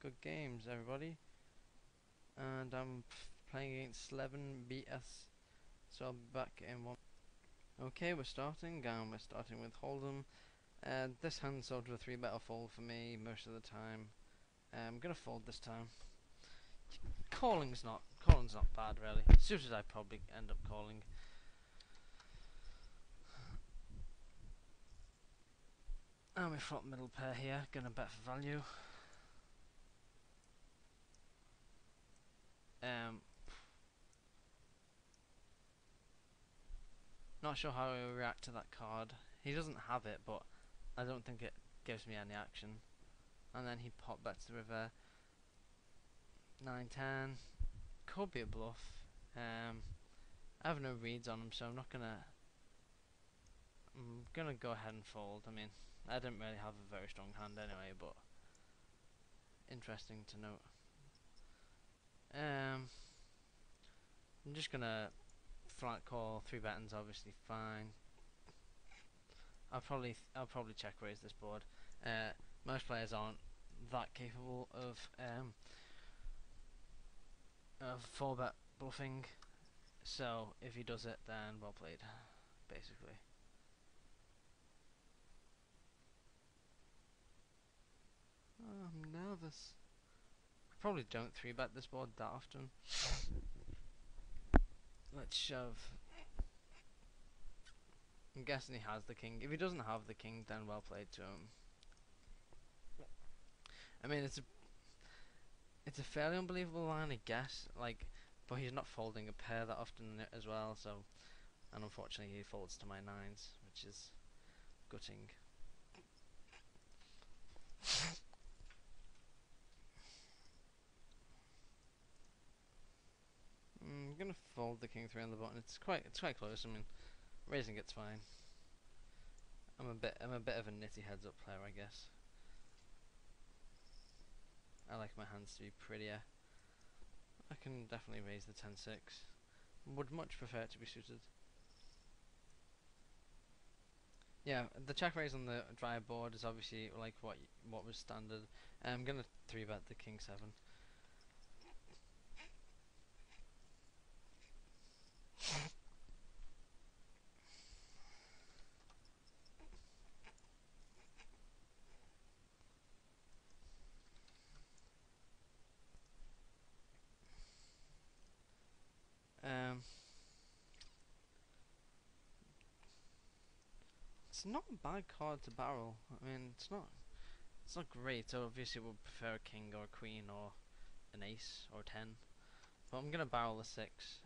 Good games, everybody. And I'm playing against 11 BS, so I'll be back in one. Okay, we're starting, and we're starting with Hold'em. This hand's sort of a 3-better fold for me most of the time. I'm gonna fold this time. Calling's not bad really. Suited I probably end up calling. And we flop middle pair here, gonna bet for value. Not sure how he'll react to that card. He doesn't have it, but I don't think it gives me any action. And then he pop bets the river. 9-10. Could be a bluff. I have no reads on him, so I'm gonna go ahead and fold. I mean, I didn't really have a very strong hand anyway, but interesting to note. I'm just gonna flat call. 3 bettings, obviously fine. I'll probably check raise this board. Most players aren't that capable of 4-bet bluffing, so if he does it, then well played, basically. Oh, I'm nervous. I probably don't 3-bet this board that often. Let's shove. I'm guessing he has the king. If he doesn't have the king, then well played to him. I mean, it's a fairly unbelievable line, I guess. But he's not folding a pair that often as well. So, and unfortunately, he folds to my 9s, which is gutting. I'm gonna fold the king 3 on the button. It's quite close. I mean, raising it's fine. I'm a bit of a nitty heads up player, I guess. I like my hands to be prettier. I can definitely raise the 10-6. Would much prefer it to be suited. Yeah, the check raise on the dry board is obviously like what was standard. I'm gonna 3-bet the king 7. It's not a bad card to barrel. I mean, it's not great. So obviously, we'll prefer a king or a queen or an ace or 10. But I'm gonna barrel the 6.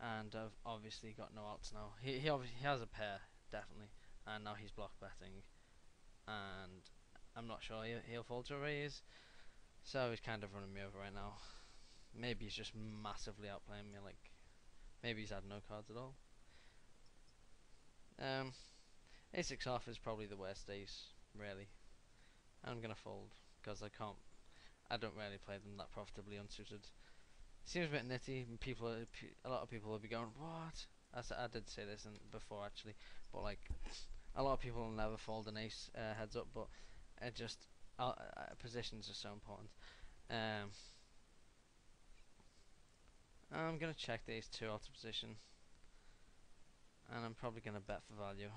And I've obviously got no outs now. He obviously has a pair, definitely, and now he's block betting, and I'm not sure he'll fold to a raise. So he's kind of running me over right now. Maybe he's just massively outplaying me. Like maybe he's had no cards at all. A6 off is probably the worst ace, really. I'm gonna fold because I don't really play them that profitably unsuited. Seems a bit nitty. A lot of people will be going, "What?" I did say this before actually, but like a lot of people will never fold an ace heads up, but it just positions are so important. I'm gonna check the ace 2 out of position, and I'm probably gonna bet for value.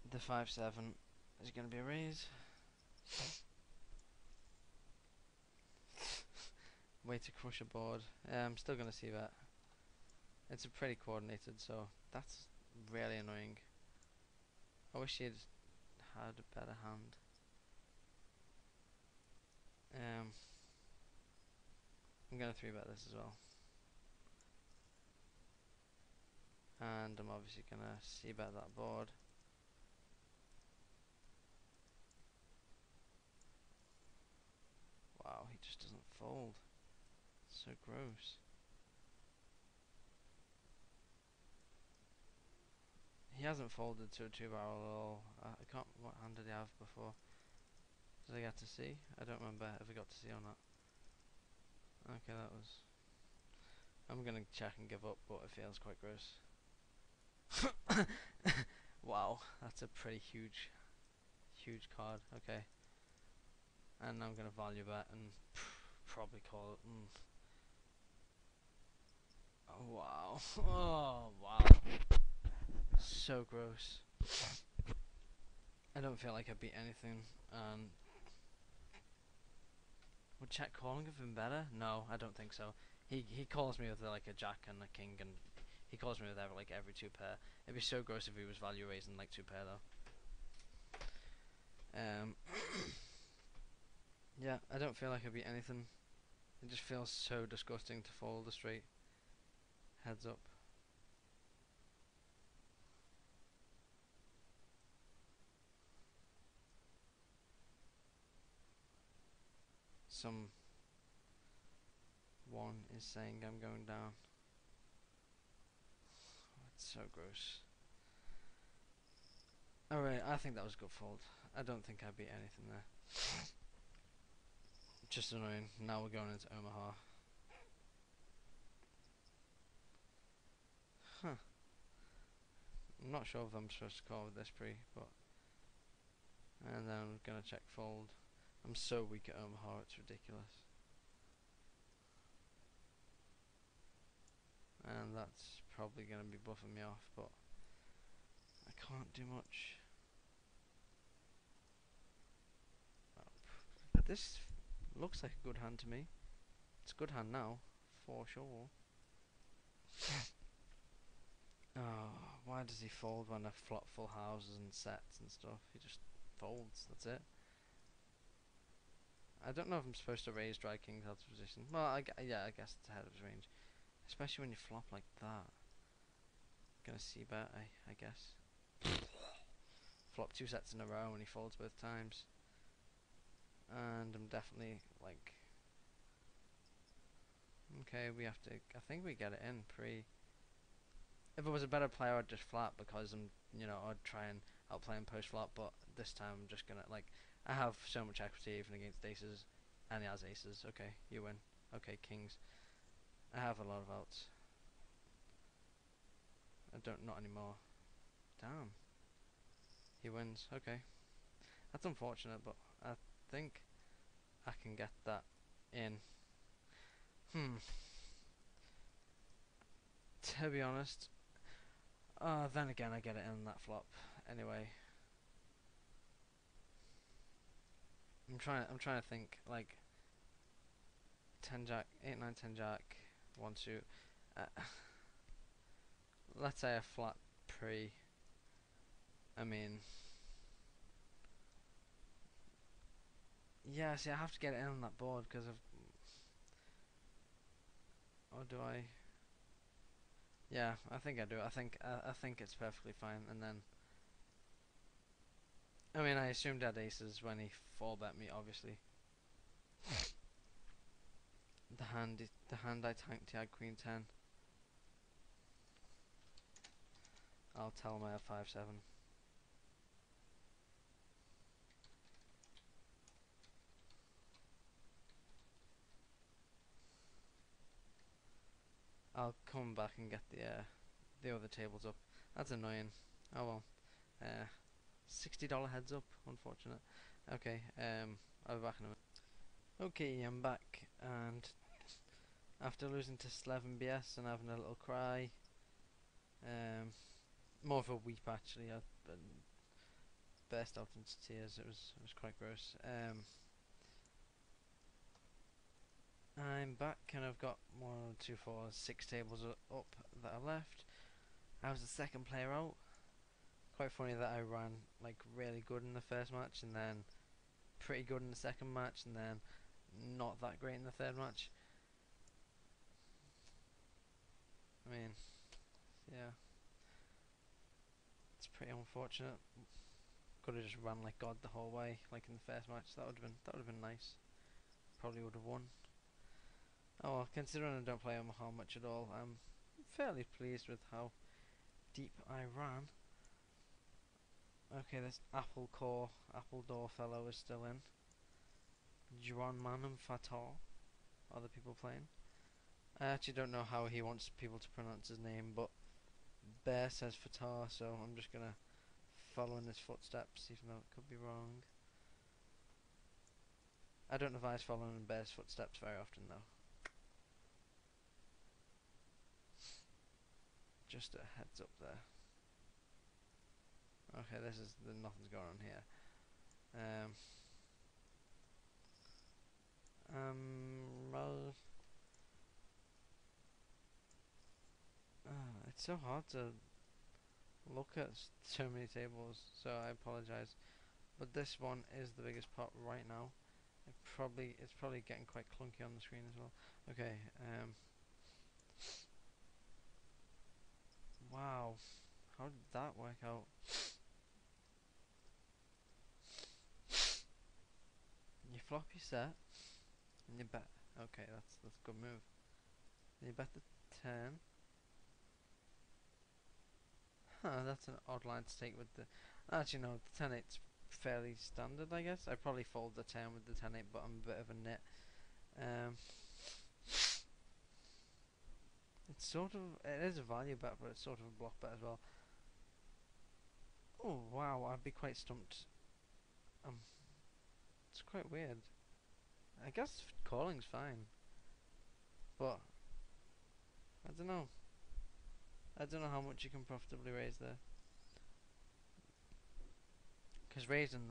The 5-7 is gonna be a raise. Way to crush a board. I'm still gonna see that. It's a pretty coordinated, so that's really annoying. I wish he'd had a better hand. I'm gonna 3-bet this as well, and I'm obviously gonna c-bet that board. Wow, he just doesn't fold. So gross. He hasn't folded to a 2-barrel at all. I can't. What hand did he have before? Did I get to see? I don't remember if I got to see or not. Okay, that was. I'm gonna check and give up, but it feels quite gross. Wow, that's a pretty huge card. Okay, and I'm gonna value that and probably call it. Oh wow! Oh wow! So gross. I don't feel like I beat anything. Would check calling have been better? No, I don't think so. He calls me with like a jack and a king, and he calls me with every two pair. It'd be so gross if he was value raising like two pair though. Um, yeah, I don't feel like I beat anything. It just feels so disgusting to fold a straight heads up. Some one is saying I'm going down. Oh, it's so gross. Alright, I think that was a good fold. I don't think I beat anything there. Just annoying. Now we're going into Omaha. Huh. I'm not sure if I'm supposed to call with this pre, but... And then I'm gonna check fold. I'm so weak at Omaha, it's ridiculous. And that's probably gonna be buffing me off, but... I can't do much. This looks like a good hand to me. It's a good hand now, for sure. Oh, why does he fold when I flop full houses and sets and stuff? He just folds, that's it. I don't know if I'm supposed to raise dry kings out of position. Well, yeah, I guess it's ahead of his range. Especially when you flop like that. Gonna see bet, I guess. Flop two sets in a row and he folds both times. And I'm definitely like... Okay, we have to... I think we get it in pre... If I was a better player, I'd just flat because I'd try and outplay him post flop, but this time I'm just gonna, like, I have so much equity even against aces, and he has aces. Okay, you win. Okay, kings. I have a lot of outs. I don't, not anymore. Damn. He wins. Okay. That's unfortunate, but I think I can get that in. To be honest, then again I get it in that flop. Anyway, I'm trying to think like 10 jack, 8 9 10 jack, 1 2. Uh, let's say a flat pre. I mean, yeah. See, I have to get it in on that board because of. Or do I? Yeah, I think I do. I think it's perfectly fine. And then, I mean, I assumed he had aces when he four bet me, obviously. The hand I tanked, he had queen 10. I'll tell him I have 5-7. I'll come back and get the other tables up. That's annoying. Oh well. Uh, $60 heads up. Unfortunate. Okay. I'll be back in a minute. Okay, I'm back, and after losing to Sleven BS and having a little cry, more of a weep actually. I burst out into tears. It was quite gross. I'm back and I've got 1, 2, 4, 6 tables up that are left. I was the second player out. Quite funny that I ran like really good in the first match and then pretty good in the second match and then not that great in the third match. I mean, yeah, it's pretty unfortunate. Could have just run like God the whole way, like in the first match. That would have been nice. Probably would have won. Oh well, considering I don't play Omaha much at all, I'm fairly pleased with how deep I ran. Okay, this Apple Door fellow is still in. Juan Manum Fatal are the people playing. I actually don't know how he wants people to pronounce his name, but Bear says Fatar, so I'm just gonna following his footsteps, even though it could be wrong. I don't advise following in bear's footsteps very often, though. Just a heads up there. Okay, nothing's going on here. Well, it's so hard to look at so many tables, so I apologize. But this one is the biggest pot right now. It's probably getting quite clunky on the screen as well. Okay, wow, how did that work out? You flop your set, and you bet. Okay, that's a good move. And you bet the 10. Huh, that's an odd line to take with the... Actually, no, the 10-8's fairly standard, I guess. I probably fold the 10 with the 10-8, but I'm a bit of a nit. It's sort of... It is a value bet, but it's sort of a block bet as well. Oh, wow, I'd be quite stumped. It's quite weird. I guess calling's fine. But... I don't know. I don't know how much you can profitably raise there. Because raising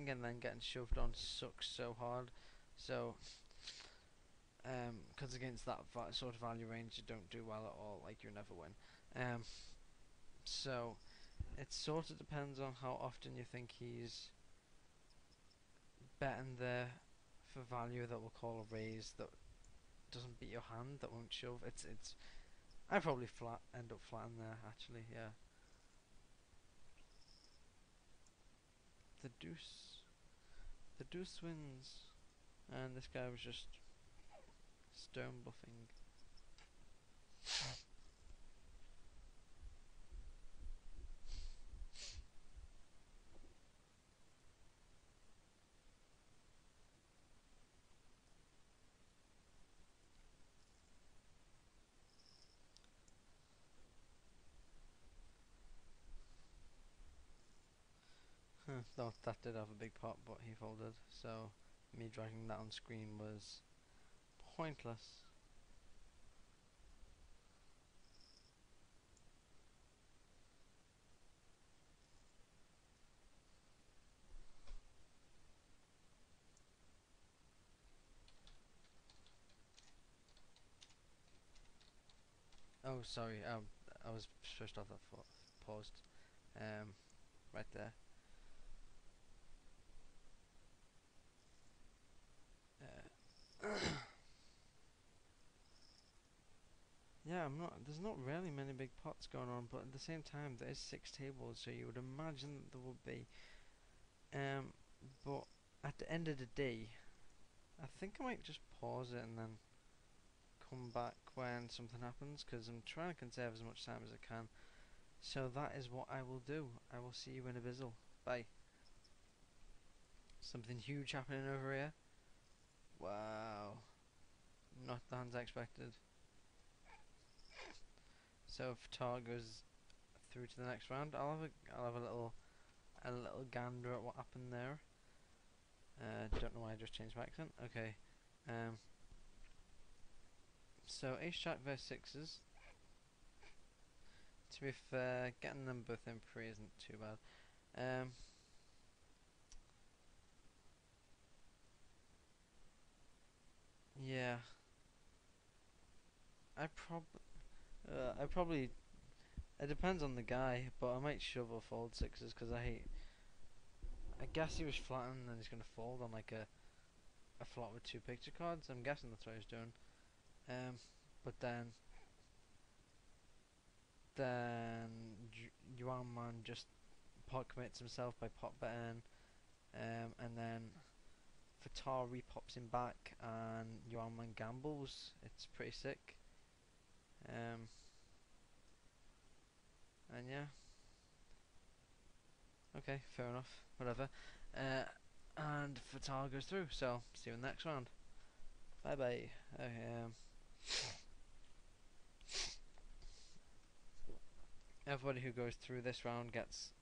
and then getting shoved on sucks so hard. So, because against that sort of value range, you don't do well at all. Like, you never win. So, it sort of depends on how often you think he's betting there for value that will call a raise that doesn't beat your hand, that won't shove. I probably end up flat in there actually. Yeah. The deuce wins, and this guy was just stone bluffing. That did have a big pot, but he folded, so me dragging that on screen was pointless. Oh, sorry, I was switched off that paused, right there. Yeah, there's not really many big pots going on, but at the same time, there is 6 tables, so you would imagine that there would be. But at the end of the day, I think I might just pause it and then come back when something happens, because I'm trying to conserve as much time as I can. So that is what I will do. I will see you in a bizzle. Bye. Something huge happening over here. Wow. Not the hands I expected. So if Tar goes through to the next round, I'll have a little gander at what happened there. Don't know why I just changed my accent. Okay. So ace jack versus sixes. To be fair, getting them both in pre isn't too bad. Yeah. I probably. It depends on the guy, but I might shove or fold sixes because I guess he was flattened and he's gonna fold on like a flop with 2 picture cards. I'm guessing that's what he's doing. But then Yuan Man just pot commits himself by pot betting, and then Fatar repops him back and Yuan Man gambles. It's pretty sick. And yeah. Okay, fair enough. Whatever. And Fatar goes through. So see you in the next round. Bye bye. Everybody who goes through this round gets